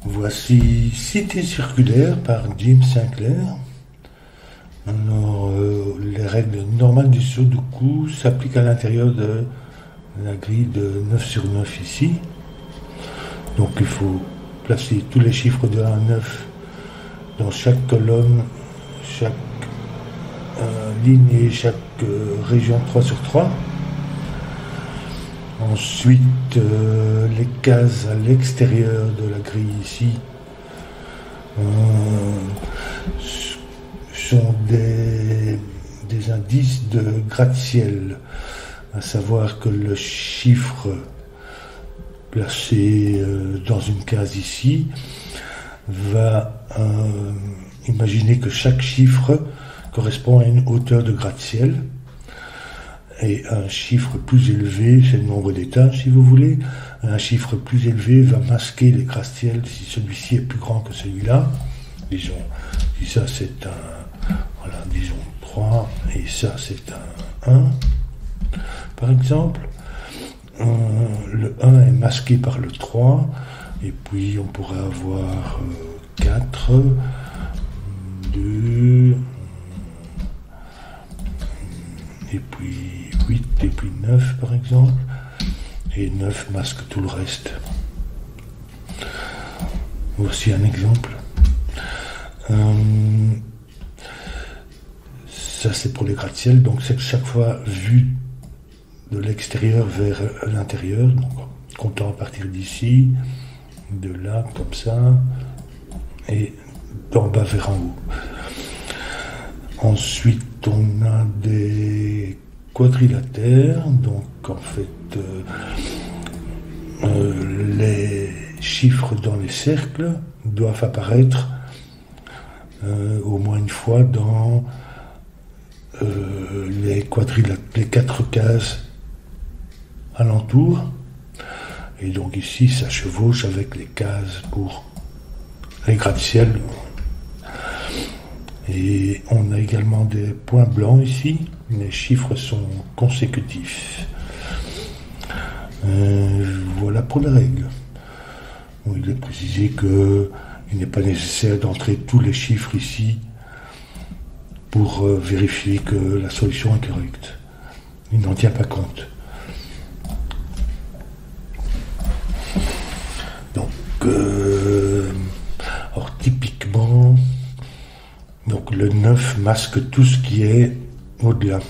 Voici Cité circulaire par Jim Sinclair. Alors, les règles normales du Sudoku s'appliquent à l'intérieur de la grille de 9 sur 9 ici. Donc il faut placer tous les chiffres de 1 à 9 dans chaque colonne, chaque ligne et chaque région 3 sur 3. Ensuite, les cases à l'extérieur de la grille ici sont des indices de gratte-ciel, à savoir que le chiffre placé dans une case ici va imaginer que chaque chiffre correspond à une hauteur de gratte-ciel. Et un chiffre plus élevé, c'est le nombre d'étages si vous voulez, un chiffre plus élevé va masquer les gratte-ciel si celui-ci est plus grand que celui-là. Disons, si ça c'est un, voilà, disons 3 et ça c'est un 1, par exemple. Le 1 est masqué par le 3, et puis on pourrait avoir 4, 2, et puis 8, et puis 9 par exemple, et 9 masque tout le reste. Voici un exemple. Ça c'est pour les gratte-ciel, donc c'est chaque fois vu de l'extérieur vers l'intérieur, donc comptant à partir d'ici, de là, comme ça, et d'en bas vers en haut. Ensuite, on a des quadrilatères, donc en fait, les chiffres dans les cercles doivent apparaître au moins une fois dans les 4 cases alentour, et donc ici ça chevauche avec les cases pour les gratte-ciel, et on a également des points blancs ici, les chiffres sont consécutifs. Voilà pour la règle. Bon, il est précisé qu'il n'est pas nécessaire d'entrer tous les chiffres ici pour vérifier que la solution est correcte. Il n'en tient pas compte. Alors typiquement, donc le 9 masque tout ce qui est au-delà.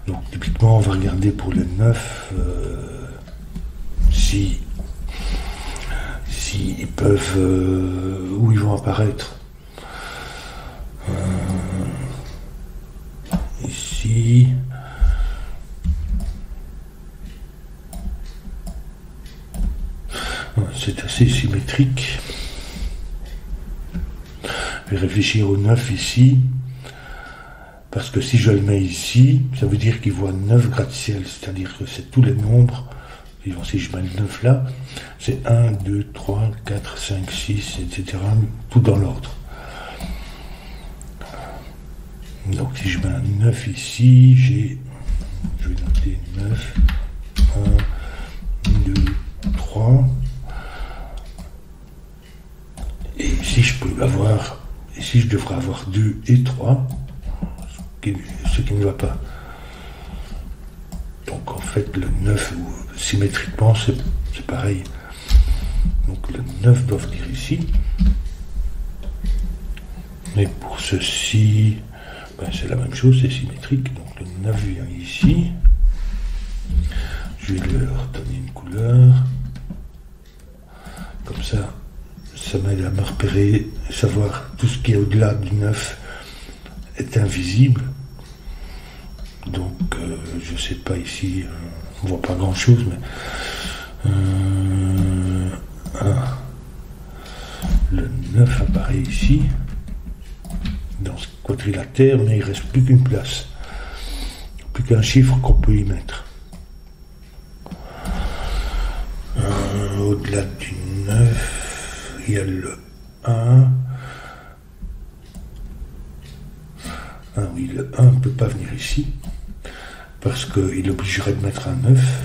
Donc typiquement on va regarder pour le 9 si ils peuvent où ils vont apparaître. Ici. C'est assez symétrique. Je vais réfléchir au 9 ici, parce que si je le mets ici, ça veut dire qu'il voit 9 gratte-ciel, c'est-à-dire que c'est tous les nombres. Si je mets le 9 là, c'est 1, 2, 3, 4, 5, 6, etc. Tout dans l'ordre. Donc si je mets un 9 ici, je vais noter 9, 1, 2, 3. Et ici, ici je devrais avoir 2 et 3, ce qui ne va pas. Donc en fait, le 9, symétriquement, c'est pareil. Donc le 9 doit venir ici. Mais pour ceci, c'est la même chose, c'est symétrique. Donc le 9 vient ici. Je vais leur donner une couleur. Comme ça. Ça m'aide à me repérer, savoir tout ce qui est au-delà du 9 est invisible. Donc, je ne sais pas ici, on ne voit pas grand-chose, mais le 9 apparaît ici, dans ce quadrilatère, mais il ne reste plus qu'une place, plus qu'un chiffre qu'on peut y mettre. Au-delà du 9, il y a le 1. Ah oui, le 1 ne peut pas venir ici, parce qu'il obligerait de mettre un 9.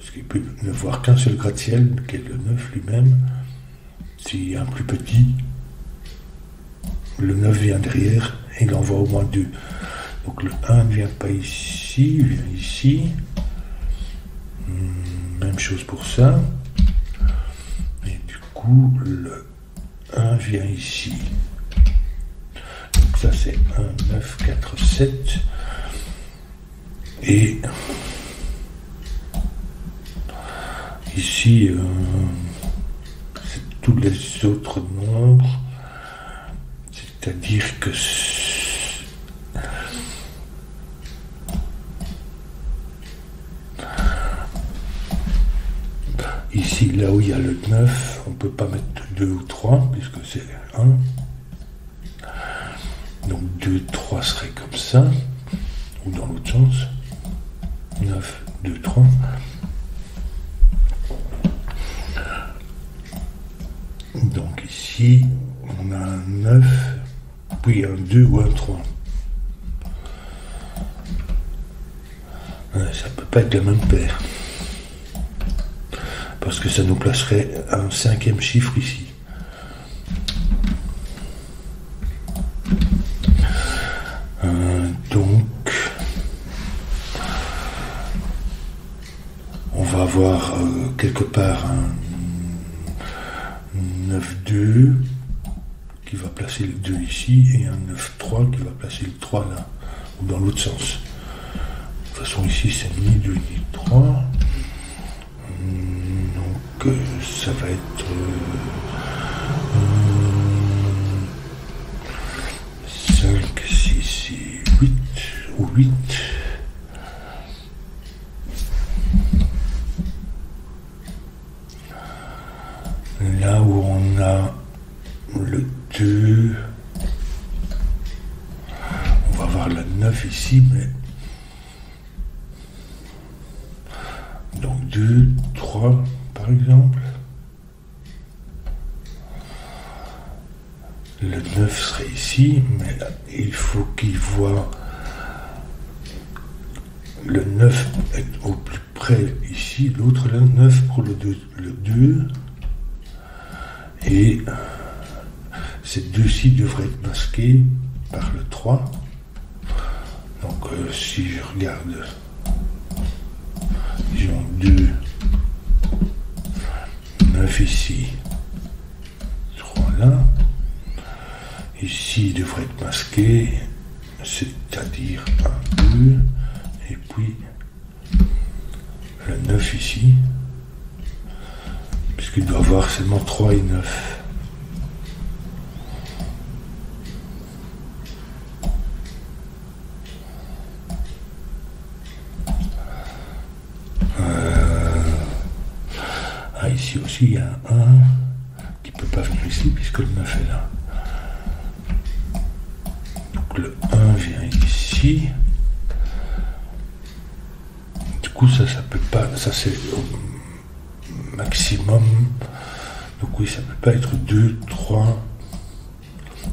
parce qu'il peut ne voir qu'un seul gratte-ciel, qui est le 9 lui-même. S'il y a un plus petit, le 9 vient derrière et il en voit au moins 2. Donc le 1 ne vient pas ici, il vient ici. Même chose pour ça. Et du coup, le 1 vient ici. Donc ça c'est 1, 9, 4, 7. Et ici, c'est tous les autres nombres. C'est-à-dire que ici, là où il y a le 9, on ne peut pas mettre 2 ou 3, puisque c'est 1. Donc 2, 3 serait comme ça, ou dans l'autre sens. 9, 2, 3. Donc ici, on a un 9, puis un 2 ou un 3. Ça ne peut pas être la même paire. Parce que ça nous placerait un 5e chiffre ici. Donc, on va avoir quelque part un 9-2 qui va placer le 2 ici et un 9-3 qui va placer le 3 là, ou dans l'autre sens. De toute façon, ici, c'est ni 2 ni 3. Donc, ça va être 5, 6 et 8, ou 8. Là où on a le 2, on va avoir la 9 ici, mais donc 2, 3 par exemple. Le 9 serait ici, mais là, il faut qu'il voit le 9 être au plus près ici, l'autre le 9 pour le 2. Et ces deux-ci devraient être masqués par le 3. Donc si je regarde, j'ai 2, 9 ici, 3 là. Ici, il devrait être masqué, c'est-à-dire 1, 2, et puis le 9 ici, puisqu'il doit avoir seulement 3 et 9. Ici aussi, il y a un 1 qui ne peut pas venir ici, puisque le 9 est là. Donc le 1 vient ici. Du coup, ça peut pas, ça c'est au maximum. Donc oui, ça peut pas être 2, 3,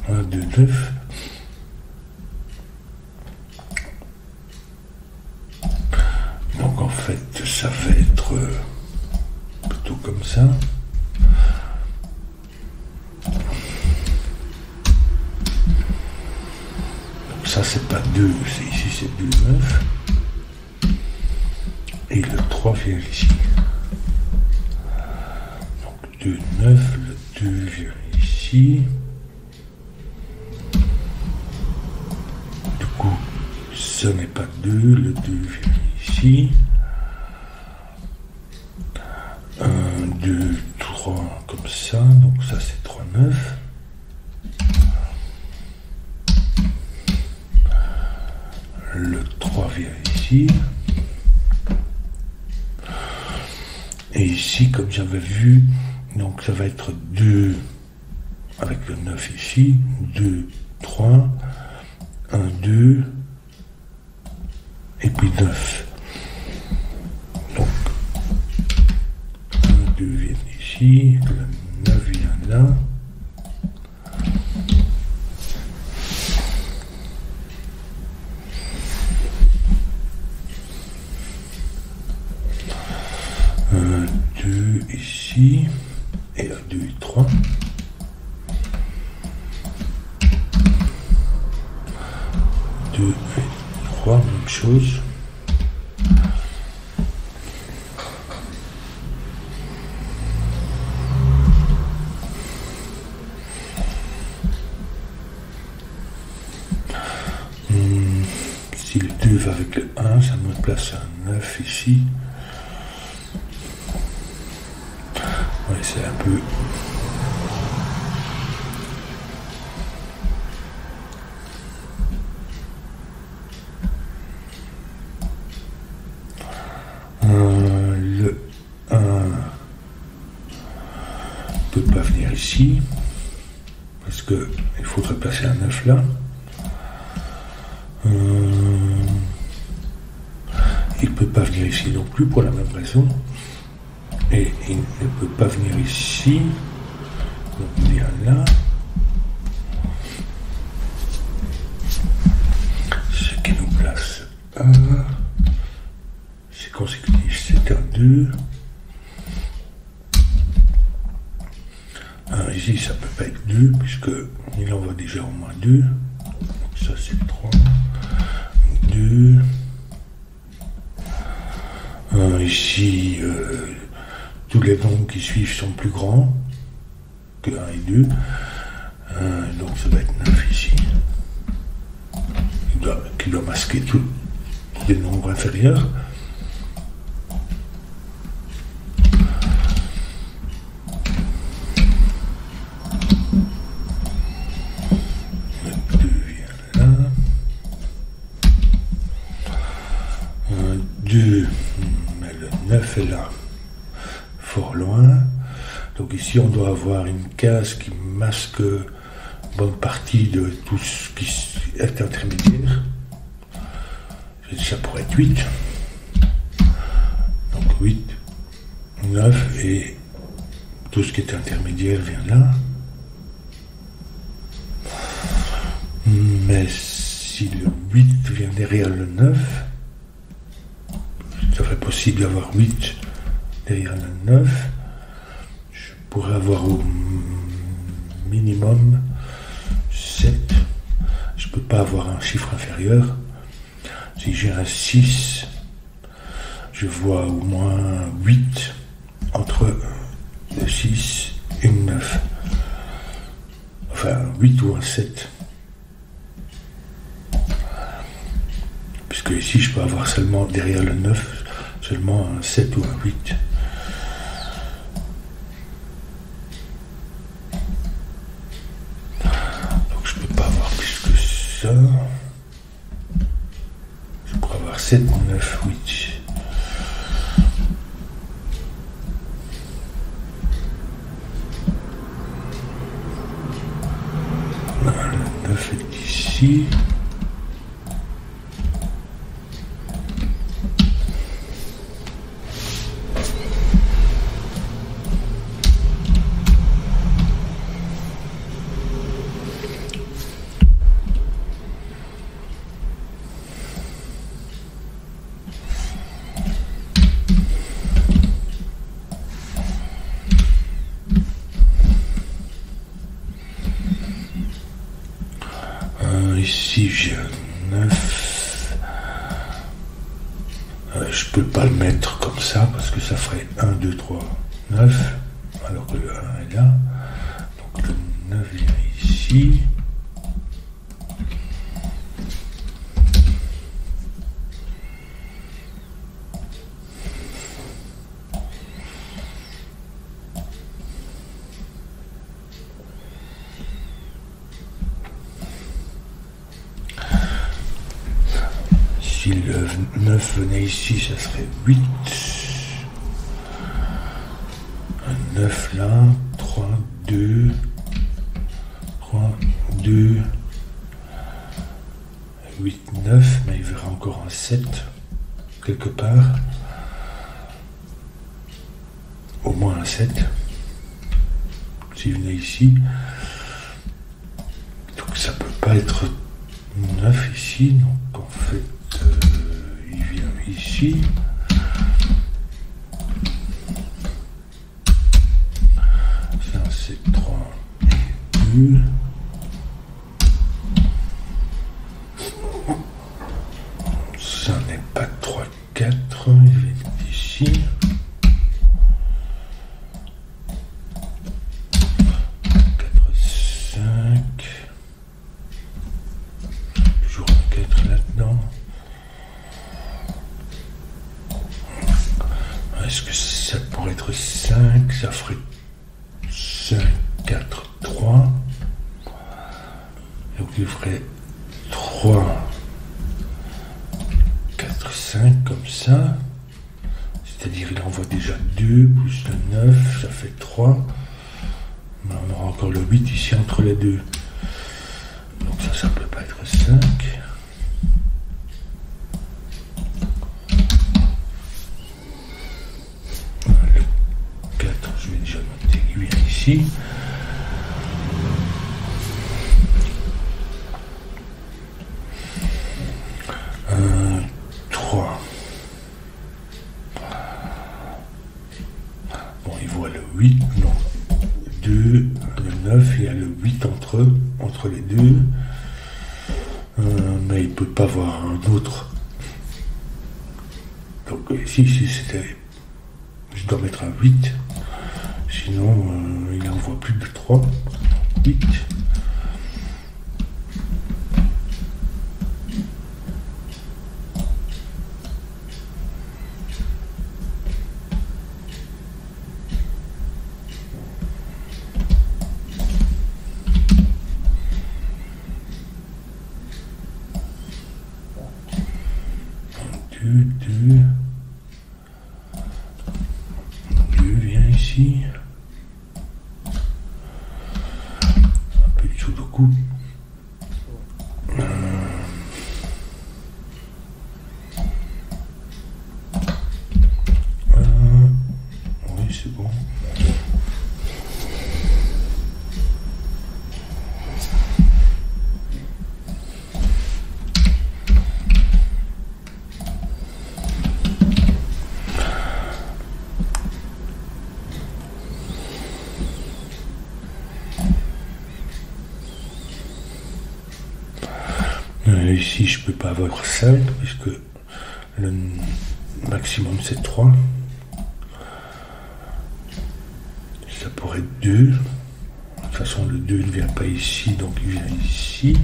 1, 2, 9. Donc en fait, ça va être plutôt comme ça. Donc ça c'est pas 2, c'est ici c'est 2, 9. Et le 3 vient ici. Donc 2, 9, le 2 vient ici. Du coup, ce n'est pas 2, le 2 vient ici. 1, 2, 3, comme ça. Donc ça c'est 3, 9. Le 3 vient ici. Et ici, comme j'avais vu, donc ça va être 2 avec le 9 ici, 2, 3, 1, 2, et puis 9. Donc, 1, 2 viennent ici, le 9 vient là. va avec le 1, ça me place un 9 ici. Ouais, c'est un peu... le 1 ne peut pas venir ici, parce qu'il faudrait placer un 9 là. Il ne peut pas venir ici non plus pour la même raison. Et il ne peut pas venir ici. Donc il vient là. Ce qui nous place à... C'est consécutif, c'est un 2. Ici, ça ne peut pas être 2, puisqu'il envoie déjà au moins 2. Donc ça, c'est 3. 2. Ici, tous les nombres qui suivent sont plus grands que 1 et 2. Donc ça va être 9 ici. Qui doit masquer tous les nombres inférieurs. Le 2 vient là. 2, mais le 9 est là, fort loin. Donc ici on doit avoir une case qui masque une bonne partie de tout ce qui est intermédiaire. Ça pourrait être 8. Donc 8, 9 et tout ce qui est intermédiaire vient là. Mais si le 8 vient derrière le 9, ça serait possible d'avoir 8 derrière le 9. Je pourrais avoir au minimum 7. Je ne peux pas avoir un chiffre inférieur. Si j'ai un 6, je vois au moins 8 entre le 6 et le 9. Enfin, 8 ou un 7. Puisque ici, je peux avoir seulement derrière le 9, seulement un 7 ou un 8. Donc je peux pas avoir plus que ça. Je pourrais avoir 7, 9, 8. Voilà, le 9 est ici. Ici j'ai un 9. Je peux pas le mettre comme ça parce que ça ferait 1, 2, 3, 9. Alors que le 1 est là. Donc le 9 vient ici. Si le 9 venait ici, ça serait 8. Un 9 là, 3, 2, 3, 2, 8, 9, mais il verra encore un 7 quelque part. Au moins un 7. S'il venait ici. Donc ça peut pas être 9 ici, donc en fait il vient ici. Ça c'est 3 et 2. Ça n'est pas 3, 4, il vient ici. 4, 5. Toujours un 4 là-dedans. 4, 3. Donc il ferait 3, 4, 5 comme ça. C'est-à-dire il envoie déjà 2 plus le 9, ça fait 3. Mais on aura encore le 8 ici entre les deux. Donc ça peut pas être 5. Le 4, je vais déjà noter 8 ici. Non, 2, le 9, il y a le 8 entre les deux, mais il ne peut pas avoir un autre. Donc ici c'était, je dois mettre un 8, sinon il n'envoie plus de 3, 8. Deux vient ici. Un peu de sudoku. Oui, c'est bon. Ici, je peux pas avoir 5 puisque le maximum c'est 3. Ça pourrait être 2. De toute façon, le 2 ne vient pas ici, donc il vient ici.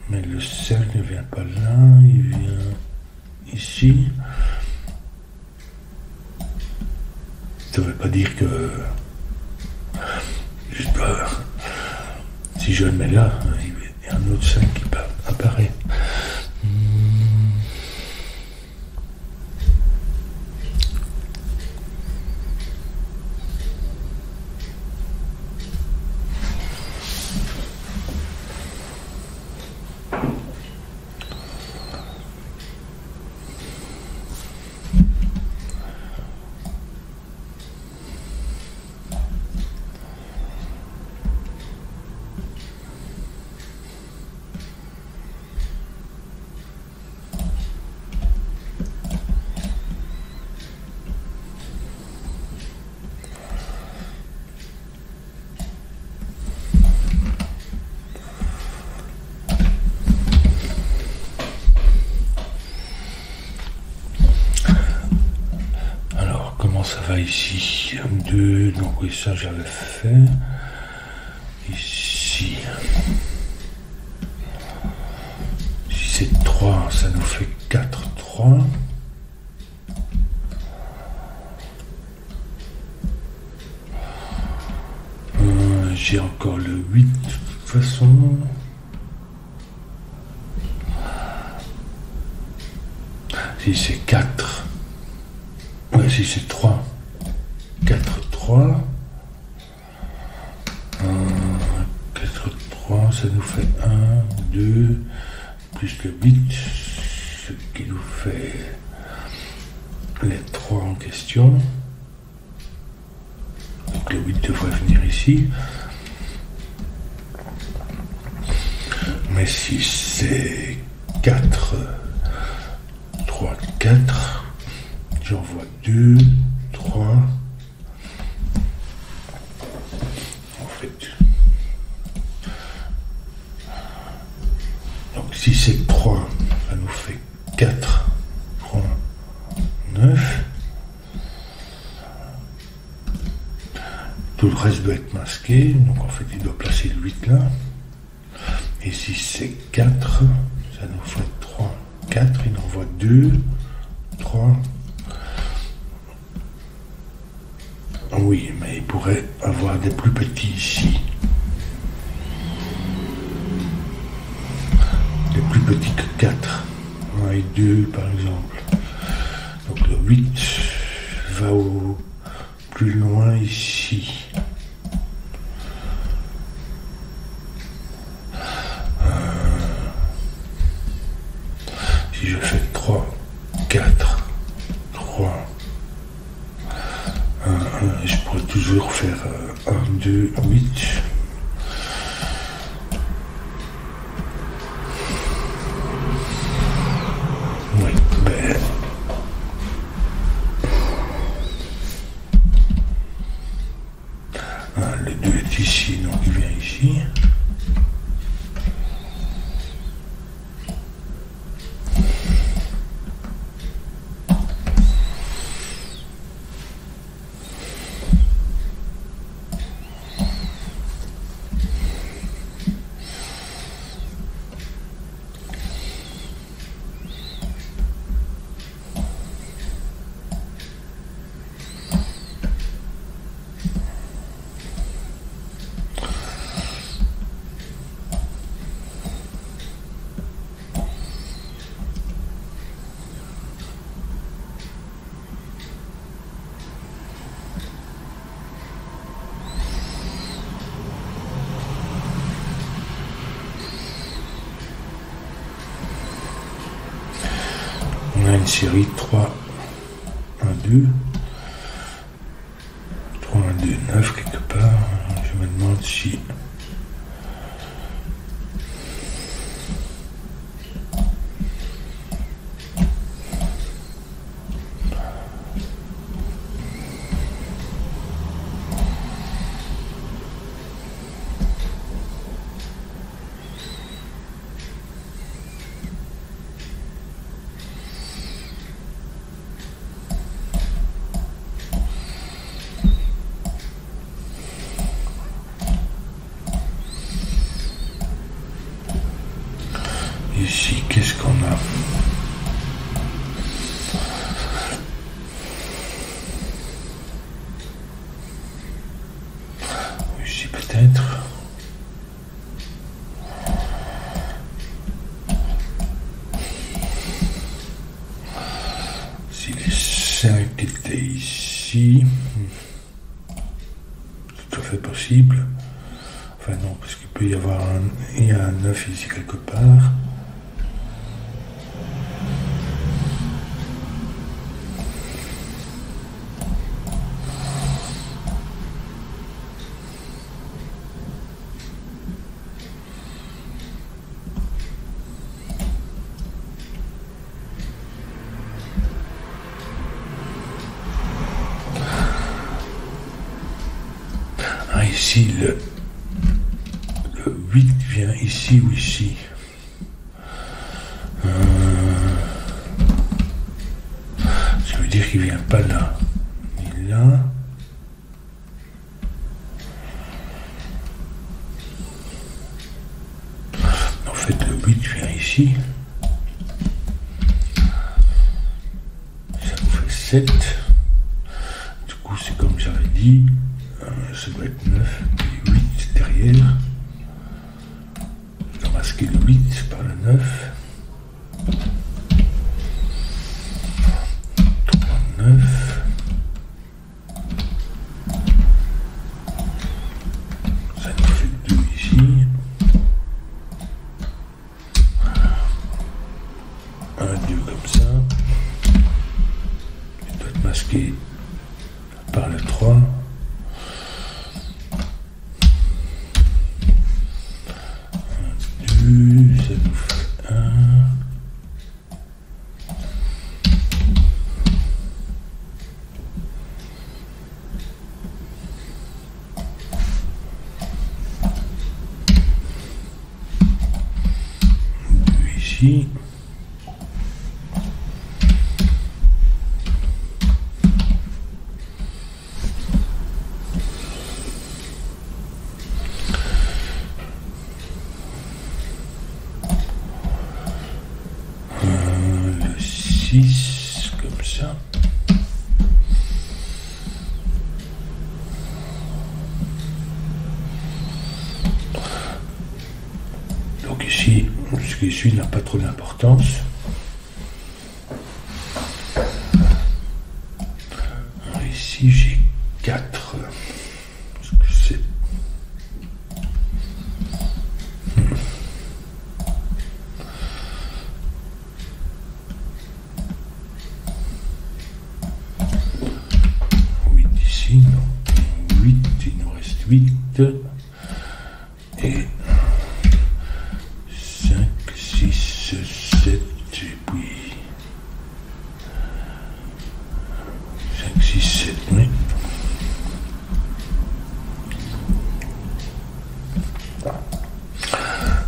Mais le 5 ne vient pas là, il vient ici. Ça ne veut pas dire que je dois... Si je le mets là, il y a un autre 5 qui apparaît. Ça va ici, 2, donc oui, ça j'avais fait. Ici, si c'est 3, ça nous fait 4, 3. J'ai encore le 8 de toute façon. Si c'est 4. Ouais, si c'est 3, 4, 3, 4, 3, ça nous fait 1, 2, plus le 8, ce qui nous fait les 3 en question. Donc le 8 devrait venir ici. Mais si c'est 4, 3, 4, j'envoie 2, 3. En fait. Donc si c'est 3, ça nous fait 4, 3, 9. Tout le reste doit être masqué. Donc en fait, il doit placer le 8 là. Et si c'est 4, ça nous fait 3, 4. Il envoie 2, 3. Oui, mais il pourrait avoir des plus petits ici. Des plus petits que 4. 1 et 2 par exemple. Donc le 8 va au plus loin ici. Si je fais 3, 4, 3, 1, 1, je pourrais toujours faire 1, 2, 8. Oui, ben... le 2 est ici, donc il vient ici. On a une série 3, 1, 2, 3, 1, 2, 9 quelque part. Je me demande si... Ici, qu'est-ce qu'on a? Ici peut-être. Si les 5 étaient ici, c'est tout à fait possible. Enfin non, parce qu'il peut y avoir il y a un 9 ici quelque part. Ici, le 8 vient ici ou ici. Ça veut dire qu'il vient pas là, ni là. En fait, le 8 vient ici. Ça nous fait 7. Du coup, c'est comme j'avais dit. Ça doit être 9 et 8 derrière. Je dois masquer le 8 par le 9. 3, 9. Ça nous fait 2 ici. 1, 2 comme ça. Il doit être masqué par le 3. 2, ça nous fait 1. Ici. Le 6, comme ça. que celui n'a pas trop d'importance. Alors ici j'ai 4. Est-ce que c'est... Ici, non. 8, il nous reste 8. Et 5, 6, 7, et puis 5, 6, 7, oui.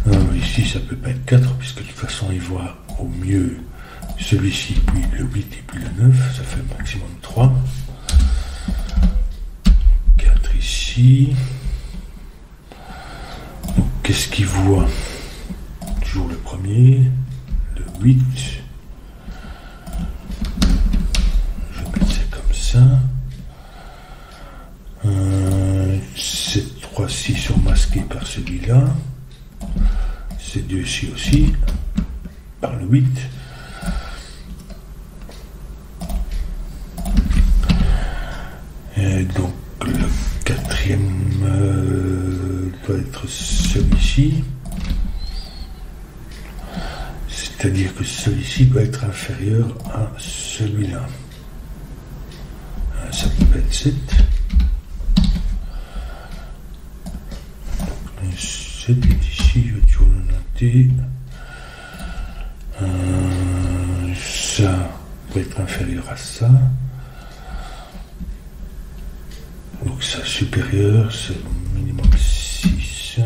Alors ici, ça peut pas être 4, puisque de toute façon, il voit au mieux celui-ci, puis le 8 et puis le 9, ça fait un maximum 3. 4 ici. Donc, qu'est-ce qu'il voit? Toujours le premier, le 8. Je vais mettre ça comme ça. 7, 3, 6 sont masqués par celui-là. Ces deux-ci aussi, par le 8. Et donc, le quatrième doit être celui-ci. C'est-à-dire que celui-ci doit être inférieur à celui-là. Ça peut être 7. Le 7 est ici, je vais toujours le noter. Ça doit être inférieur à ça. Donc ça supérieur, c'est au minimum 6, 7.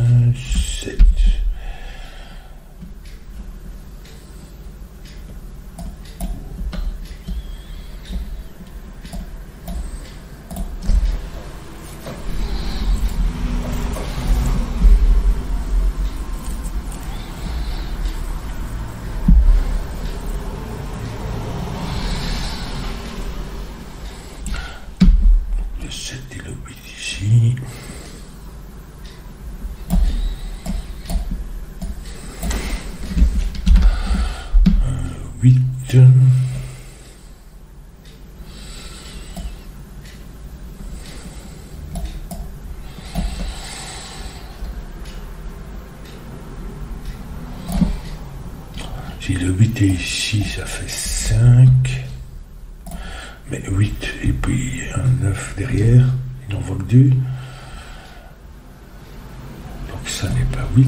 Le 7 et le 8 ici. 8. Si le 8 est ici, ça fait 5. Mais 8 et puis un 9 derrière, il n'en voit que 2. Donc ça n'est pas 8.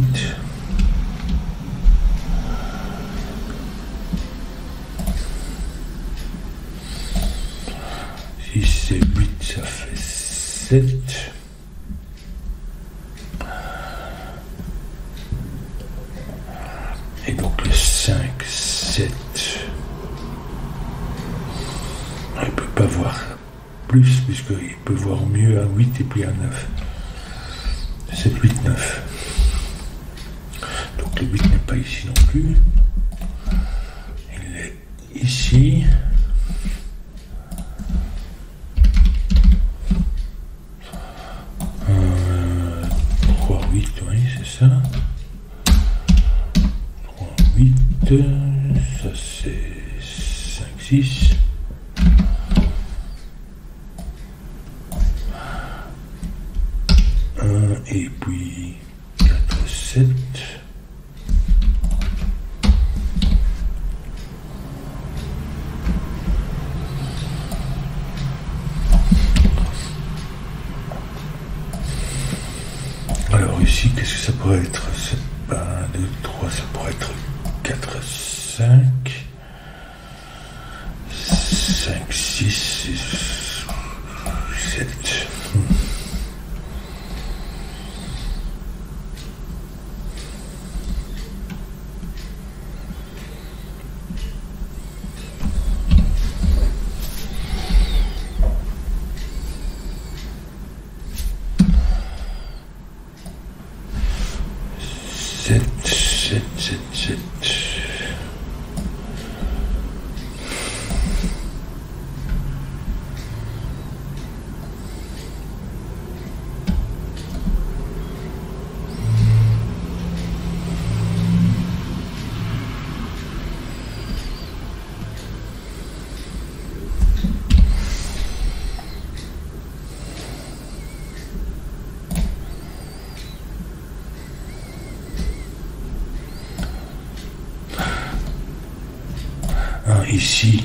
Si c'est 8, ça fait 7. Et donc le 5, 7. Il ne peut pas voir plus, puisqu'il peut voir mieux un 8 et puis un 9. 7, 8, 9. Donc le 8 n'est pas ici non plus. Il est ici. Euh, 3, 8, oui, c'est ça. 3, 8. Ça c'est 5, 6. Et puis 4, 7. Alors ici, qu'est-ce que ça pourrait être? C'est pas 1, 2, 3, ça pourrait être 4, 5. 5, 6, 7. Ici,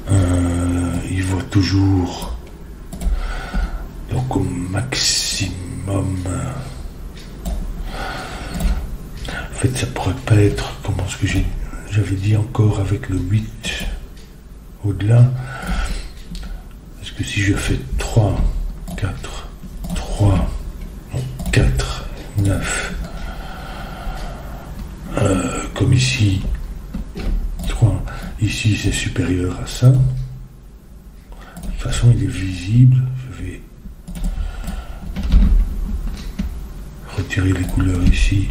il voit toujours, donc au maximum. En fait, ça pourrait pas être, comment ce que j'avais dit encore avec le 8 au-delà. Parce que si je fais 3, 4, 3, non, 4, 9, comme ici, 3, ici c'est supérieur à ça. De toute façon, il est visible. Je vais retirer les couleurs ici.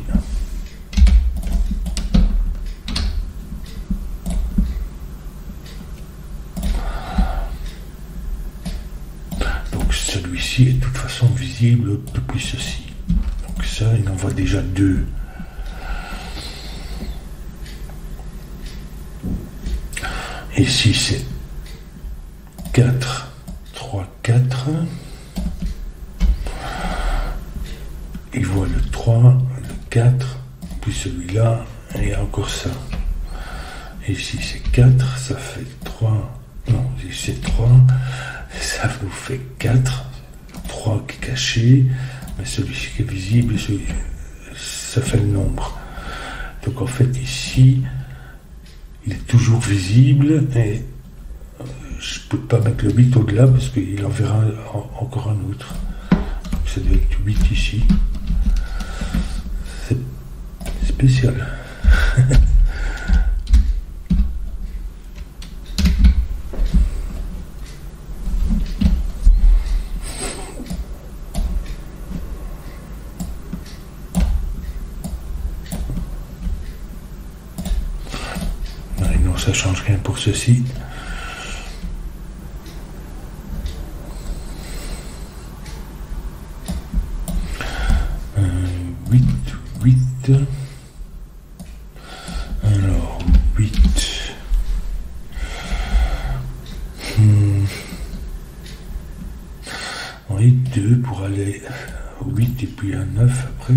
Donc celui-ci est de toute façon visible depuis ceci. Donc ça, il en voit déjà 2. Ici, c'est 4, 3, 4. Il voit le 3, le 4, puis celui-là, et encore ça. Et ici, c'est 4, ça fait 3. Non, ici, c'est 3. Ça vous fait 4. 3 qui est caché, mais celui-ci qui est visible, ça fait le nombre. Donc en fait, ici, il est toujours visible et je ne peux pas mettre le 8 au-delà parce qu'il en verra encore un autre. Donc ça doit être 8 ici. C'est spécial. Ça change rien pour ceci. Huit. Alors, 8. Oui, 2 pour aller au 8 et puis un 9 après.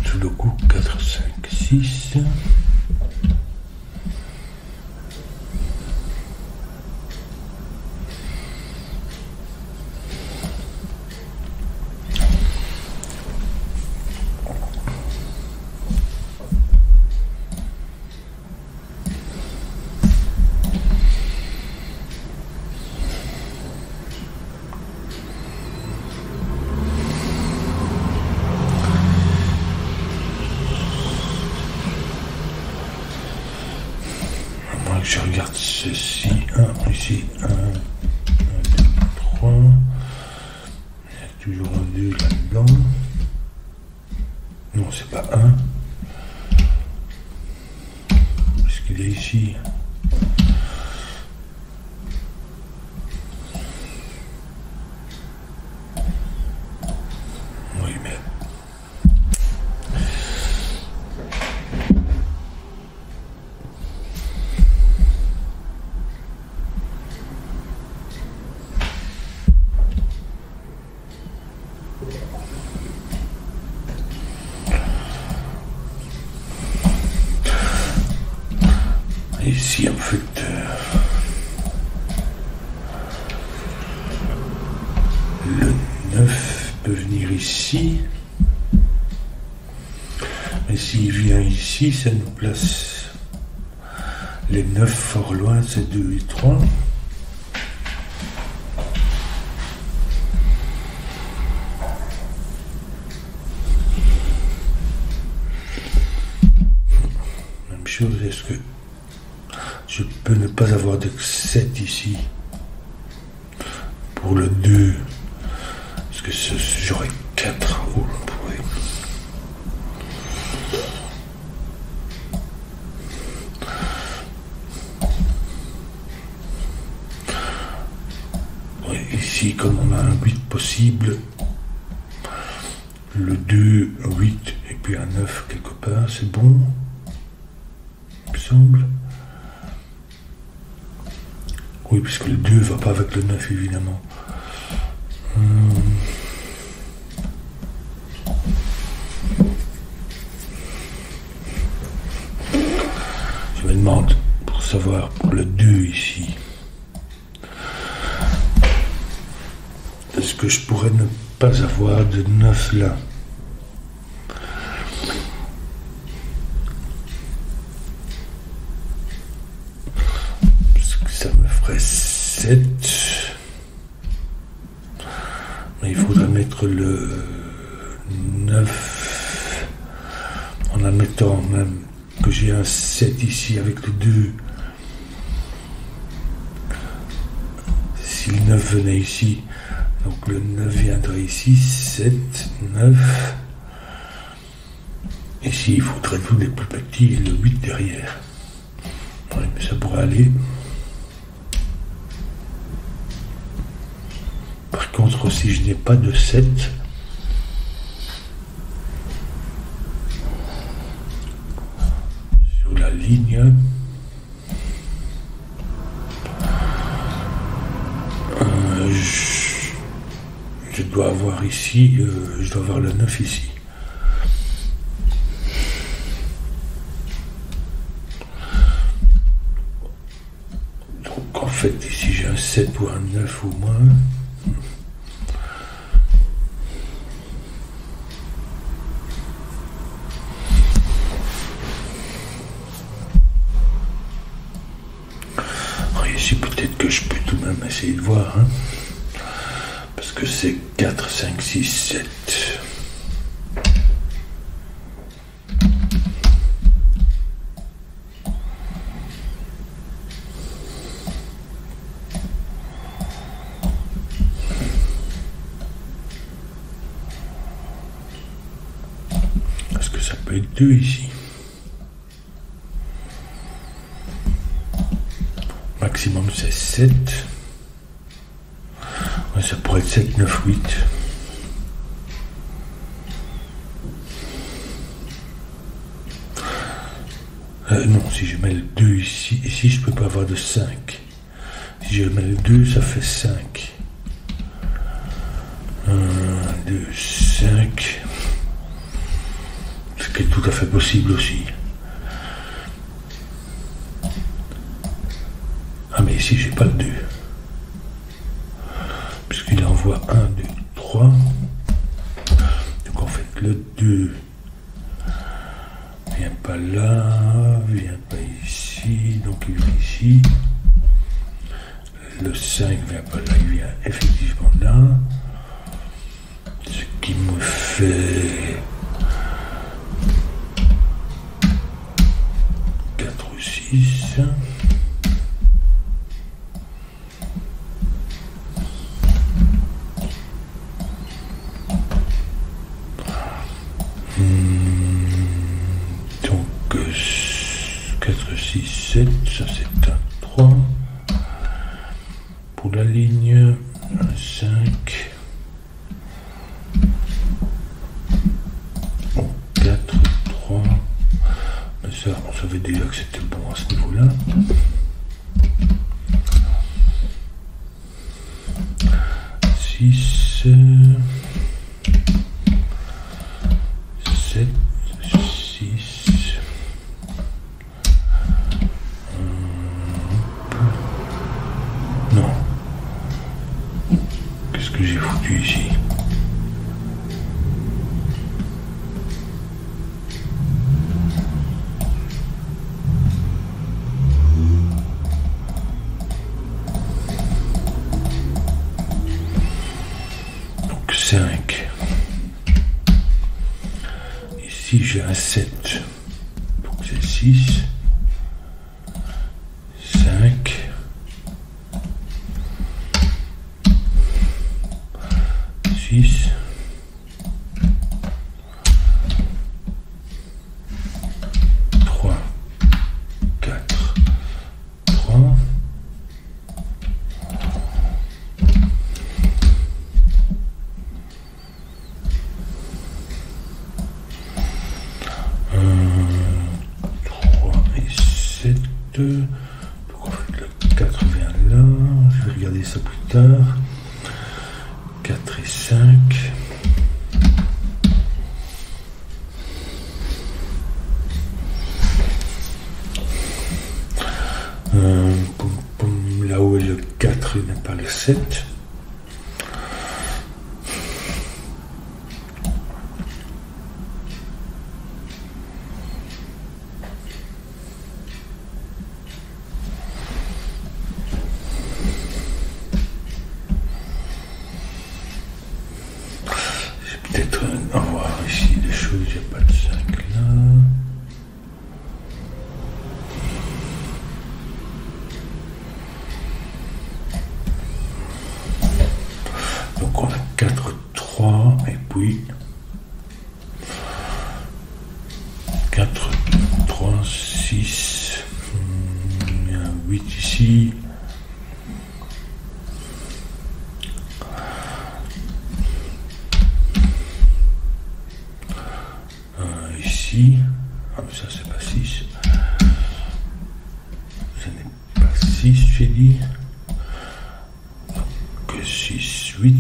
Sous le coup, 4, 5, 6. Je regarde ceci, ici, 1, 2, 3, il y a toujours un 2 là-dedans, non c'est pas 1, parce qu'il est ici, oui mais, ici en fait le 9 peut venir ici, mais s'il vient ici ça nous place les 9 fort loin, c'est 2 et 3. Même chose, est-ce que je peux ne pas avoir de 7 ici pour le 2, parce que j'aurai 4. Oh, ici, comme on a un 8 possible, le 2, 8 et puis un 9 quelque part, c'est bon, il me semble. Oui, puisque le 2 ne va pas avec le 9, évidemment. Je me demande, pour savoir, pour le 2 ici, est-ce que je pourrais ne pas avoir de 9 là? Parce que ça me ferait 7. Mais il faudrait mettre le 9 en admettant même que j'ai un 7 ici avec le 2. Si le 9 venait ici, donc le 9 viendrait ici, 7, 9. Ici, il faudrait tous les plus petits et le 8 derrière. Oui, mais ça pourrait aller. Par contre, si je n'ai pas de 7, sur la ligne, je dois avoir ici, je dois avoir le 9 ici. Donc en fait, ici j'ai un 7 ou un 9 au moins. Ici peut-être que je peux tout de même essayer de voir, hein. Parce que c'est 4, 5, 6, 7. Est-ce que ça peut être 2 ici? Maximum c'est 7. Ouais, ça pourrait être 7, 9, 8. Non, si je mets le 2 ici, ici je peux pas avoir de 5. Si je mets le 2, ça fait 5. 1, 2, 5. Ce qui est tout à fait possible aussi. Ah, mais ici, j'ai pas le 2. Puisqu'il envoie 1, 2, 3. Donc, en fait, le 2 vient pas là, vient pas ici, donc il vient ici. Le 5 vient pas là, il vient effectivement là. Ce qui me fait 4 ou 6. Donc 4, 6, 7, ça c'est un 3. Pour la ligne, un 5. 4, 3. Mais ça, on savait déjà que c'était bon à ce niveau-là. 6, 7, 6. Non. Qu'est-ce que j'ai foutu ici? Donc 5. Ici j'ai un 7. Donc c'est 6. 5. 6. 3. 4. 3. je vais regarder ça plus tard. 4 et 5. Là où est le 4, il n'y a pas le 7. Peut-être avoir ici des choses, il n'y a pas de 5 là. Donc on a 4, 3 et puis 4, 3, 6, il y a un 8 ici. Ça c'est pas 6. Ce n'est pas 6, j'ai dit. Que 6, 8.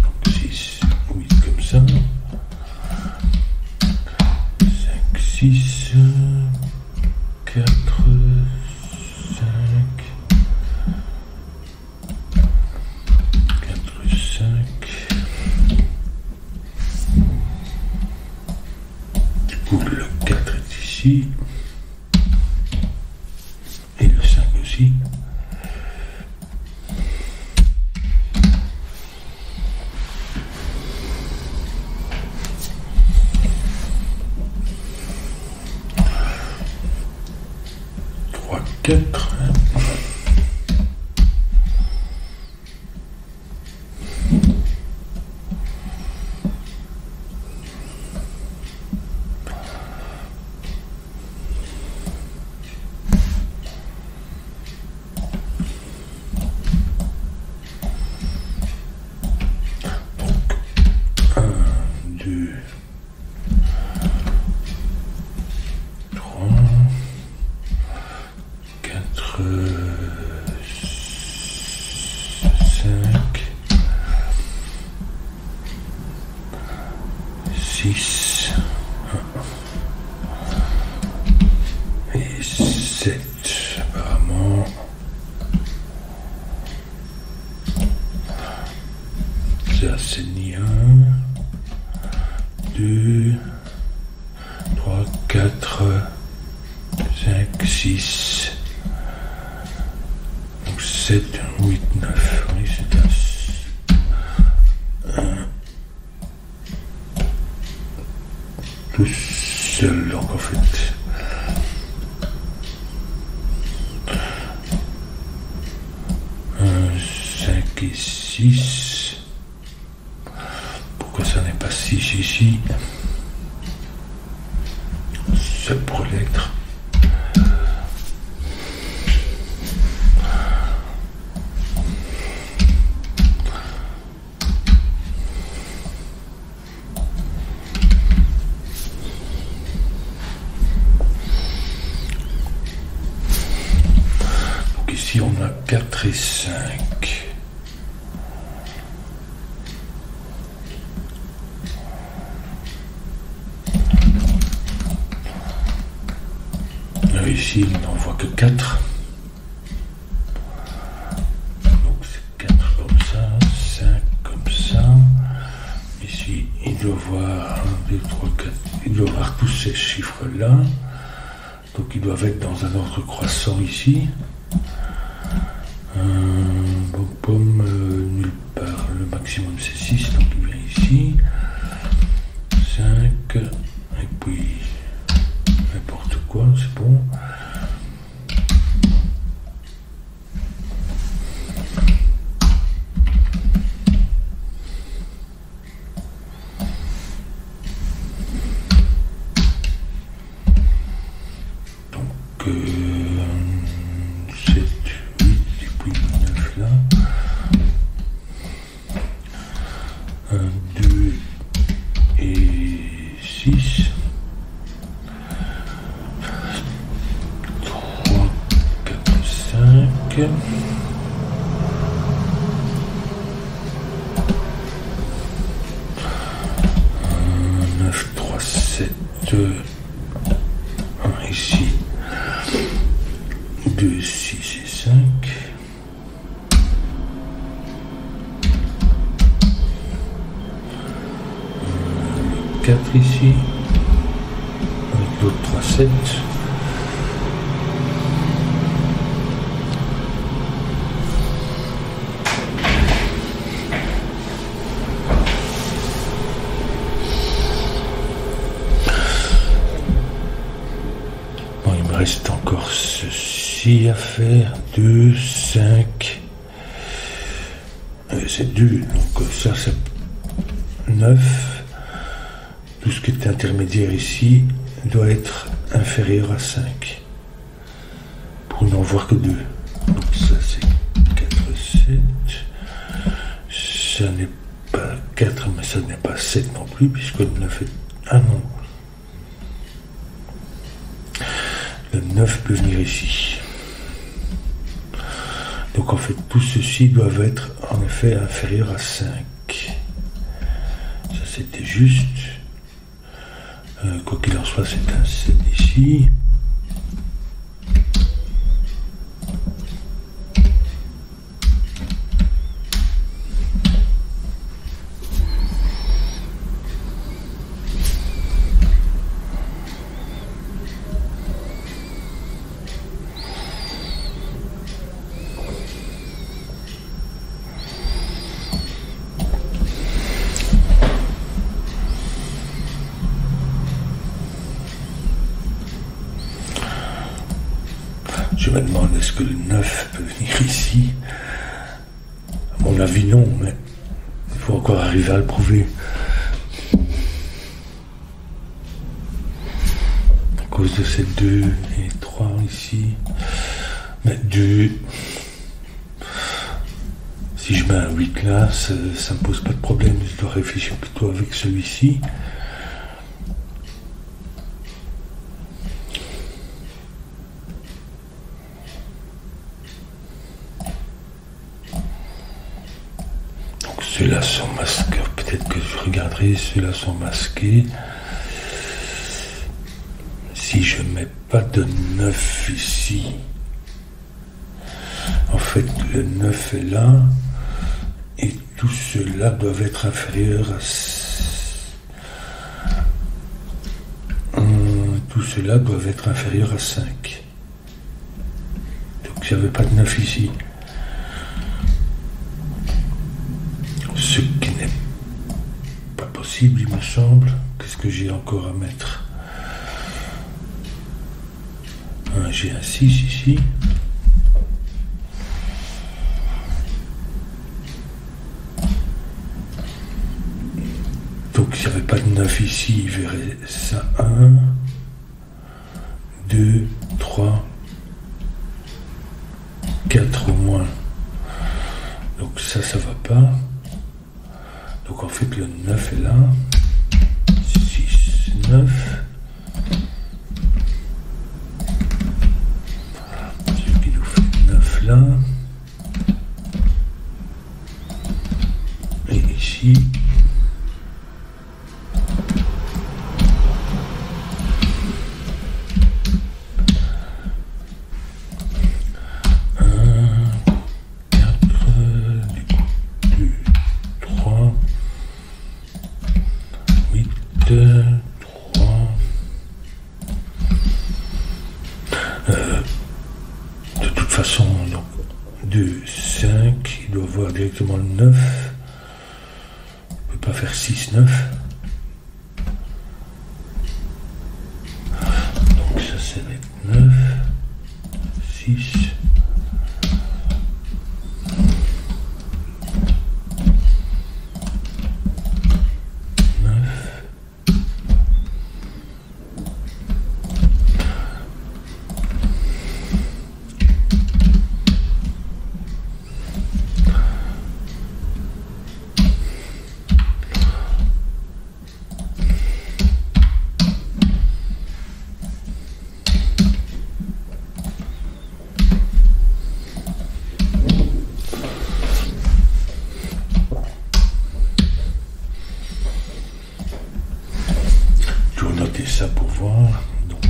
Donc 6, 8 comme ça. 5, 6, 4, 5. 5. Du coup, le 4 est ici. Et le 5 aussi. Trois, 4. Et 7 apparemment. Ça c'est ni 1, 2, 3, 4, 5, 6. Donc 7, 8, 9. Oui, c'est un tout seul, donc en fait. Un, 5 et 6. Pourquoi ça n'est pas 6 ici? Ça pourrait l'être. Ici on a 4 et 5. Ici il n'en voit que 4. Donc c'est 4 comme ça, 5 comme ça. Ici il doit voir 1, 2, 3, 4. Il doit voir tous ces chiffres là. Donc ils doivent être dans un ordre croissant ici. Nulle part, le maximum c'est 6, donc il vient ici. 5, et puis n'importe quoi, c'est bon. Donc 7, 8 et puis 9 là. 1, 2 et 6. 9, 3, 7. 1 ici. 2, 6 et 5. 4 ici. Avec l'autre 3, 7. Reste encore ceci à faire. 2, 5. C'est 2, donc ça c'est 9. Tout ce qui est intermédiaire ici doit être inférieur à 5. Pour n'en voir que 2. Donc ça c'est 4, 7. Ça n'est pas 4, mais ça n'est pas 7 non plus, puisque le 9 est... Ah non. Le 9 peut venir ici. Donc en fait, tout ceci doivent être en effet inférieur à 5. Ça c'était juste. Quoi qu'il en soit, c'est un 7 ici. Je me demande, est-ce que le 9 peut venir ici? À mon avis, non, mais il faut encore arriver à le prouver. À cause de ces 2 et 3 ici. Mais 2... Si je mets un 8 là, ça ne me pose pas de problème. Je dois réfléchir plutôt avec celui-ci. Ceux-là sont masqués. Peut-être que je regarderai. Ceux-là sont masqués. Si je mets pas de 9 ici, en fait, le 9 est là. Et tous ceux-là doivent être inférieurs à... Tous ceux-là doivent être inférieurs à 5. Donc il n'y avait pas de 9 ici. Ce qui n'est pas possible, il me semble. Qu'est-ce que j'ai encore à mettre? J'ai un 6 ici. Donc s'il n'y avait pas de 9 ici, il verrait ça. 1, 2, 3, 4 au moins. Donc ça va pas. Donc en fait le 9 est là. 6, 9. Ce qui nous fait 9 là. Et ici. De toute façon, donc 2, 5, il doit voir directement le 9. On ne peut pas faire 6, 9. Donc ça c'est 9, 6. noter ça pour voir. Donc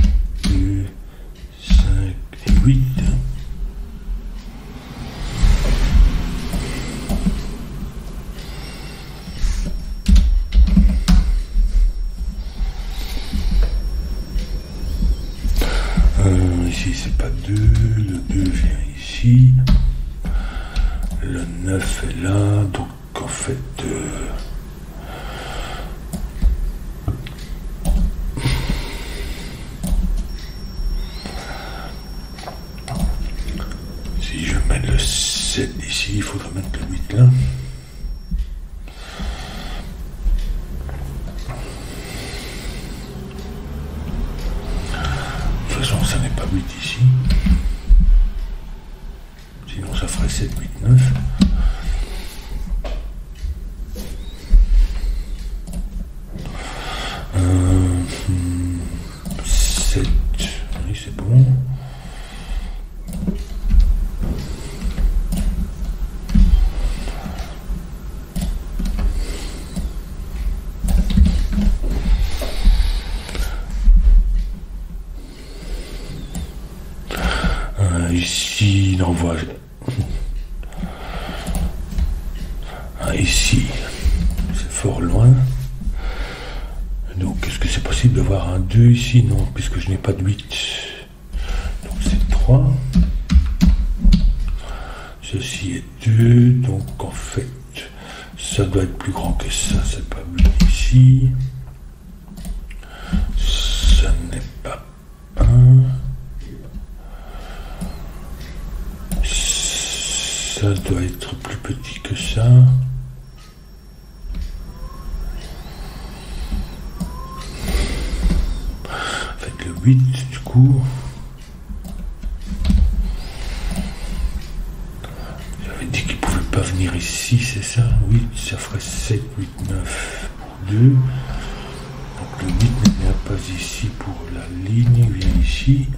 2, 5 et 8. Ici c'est pas 2, le 2 vient ici, le 9 est là, donc en fait si je mets le 7 ici, il faudra mettre le 8 là. De toute façon, ça n'est pas 8 ici. Sinon, ça ferait 7, 8, 9. Euh, 7, oui, c'est bon. Ici, il envoie. Ici, c'est fort loin. Donc, est-ce que c'est possible d'avoir un 2 ici? Non, puisque je n'ai pas de 8. Donc, c'est 3. Ceci est 2. Donc, en fait, ça doit être plus grand que ça. C'est pas 8 ici. Ça n'est pas 1. Ça doit être plus petit que ça. En fait, le 8, du coup. J'avais dit qu'il ne pouvait pas venir ici, c'est ça? 8, ça ferait 7, 8, 9 pour 2. Donc le 8 ne vient pas ici pour la ligne, il vient ici.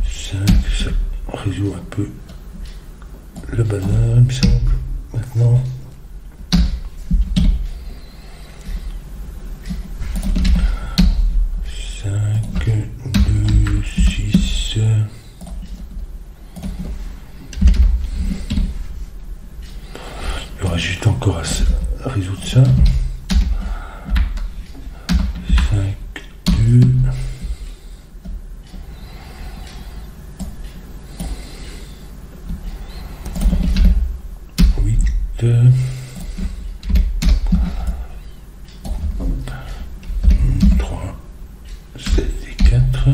5, ça résout un peu le bazar, il me semble. Maintenant, il y aura juste encore à résoudre ça. 5, 2. 3, 7 et 4.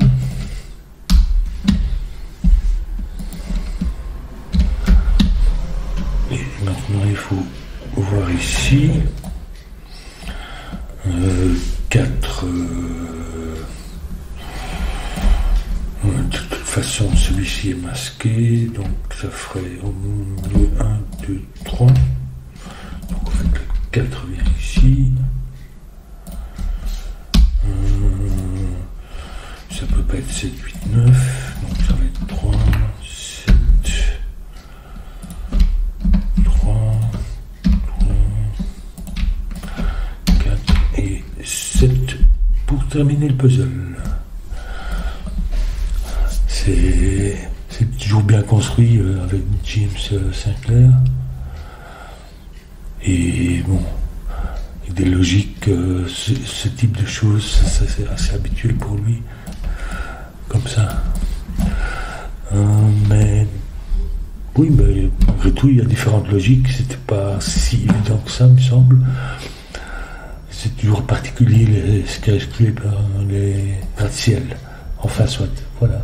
Et maintenant il faut voir ici 4. De toute façon celui-ci est masqué, donc ça ferait au mieux 1, 2, 3. Donc en fait le 4 vient ici. Ça peut pas être 7, 8, 9. Donc ça va être 3, 7, 3, 4 et 7 pour terminer le puzzle. C'est toujours bien construit avec James Sinclair. Et bon, avec des logiques, ce type de choses, ça c'est assez habituel pour lui, comme ça. Mais oui, mais malgré tout, il y a différentes logiques. C'était pas si évident que ça, me semble. C'est toujours particulier ce qu'a exclu les gratte-ciel. Enfin, soit, voilà.